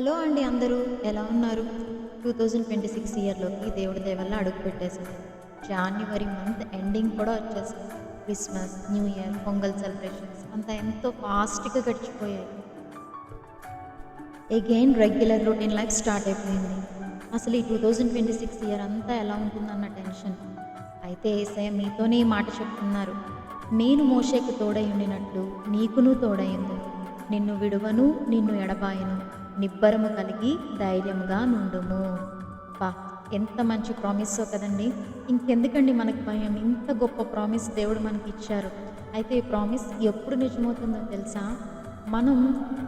Hello అండి అందరూ ఎలా ఉన్నారు? 2026 ఇయర్‌లోకి దేవుడి దయ వల్ల అడుగు పెట్టేసాం. జాన్యువరి మంత్ ఎండింగ్ కూడా వచ్చేసింది. Christmas, new year, pongal celebrations అంతా ఎంతో ఫాస్ట్‌గా గడిచిపోయాయి. Again regular routine life start అయిపోయింది. అసలు ఈ 2026 ఇయర్ అంతా ఎలా ఉంటుందన్న టెన్షన్. అయితే యేసయ్య మీతోనే ఈ మాట చెప్తున్నారు. నేను మోషేకు తోడై ఉండినట్లు నీకును తోడైయుందును. నిన్ను విడువను, నిన్ను ఎడబాయను. నిబ్బరము కలిగి ధైర్యముగా నుండుము. అబ్బా! ఎంత మంచి ప్రామిసో కదండీ! ఇంకెందుకండి మనకు భయం? ఇంత గొప్ప ప్రామిస్ దేవుడు మనకిచ్చారు. అయితే ఈ ప్రామిస్ ఎప్పుడు నిజమవుతుందో తెలుసా? మనం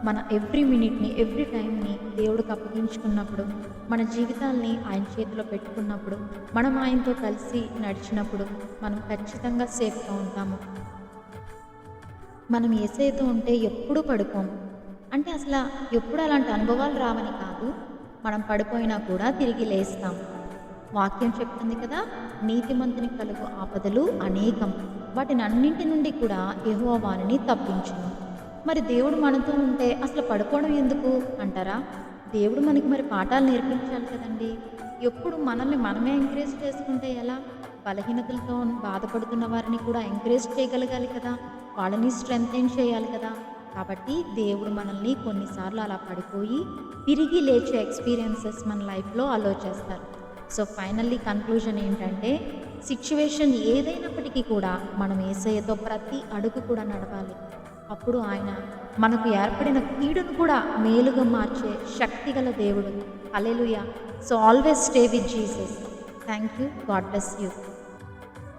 మన ఎవ్రీ మినిట్‌ని, ఎవ్రీ టైంని దేవుడికి అప్పగించుకున్నప్పుడు, మన జీవితాల్ని ఆయన చేతిలో పెట్టుకున్నప్పుడు, మనం ఆయనతో కలిసి నడిచినప్పుడు, మనం ఖచ్చితంగా సేఫ్‌గా ఉంటాము. మనం యేసయ్యతో ఉంటే ఎప్పుడూ పడిపోము. అంటే ఎప్పుడు అలాంటి అనుభవాలు రావని కాదు. మనం పడిపోయినా కూడా తిరిగి లేస్తాం. వాక్యం చెప్తుంది కదా! నీతిమంతునికి కలుగు ఆపదలు అనేకం. వాటినన్నింటి నుండి కూడా యెహోవా వారిని తప్పించును. మరి దేవుడు మనతో ఉంటే అసలు పడిపోవడం ఎందుకు అంటారా? దేవుడు మనకి మరి పాఠాలు నేర్పించాలి కదండీ! ఎప్పుడు మనల్ని మనమే ఎంకరేజ్ చేసుకుంటే ఎలా? బలహీనతలతో బాధపడుతున్న వారిని కూడా ఎంకరేజ్ చేయగలగాలి కదా! వాళ్ళని స్ట్రెంథెన్ చేయాలి కదా! కాబట్టి దేవుడు మనల్ని కొన్నిసార్లు అలా పడిపోయి తిరిగి లేచే ఎక్స్‌పీరియన్సెస్ మన లైఫ్‌లో అలో చేస్తారు. సో ఫైనల్లీ కన్క్లూజన్ ఏంటంటే సిట్యుయేషన్ ఏదైనప్పటికీ కూడా మనం యేసయ్యతో ప్రతి అడుగు కూడా నడవాలి. అప్పుడు ఆయన మనకు ఏర్పడిన కీడును కూడా మేలుగా మార్చే శక్తిగల దేవుడు. Hallelujah! So always stay with Jesus. Thank you. God bless you.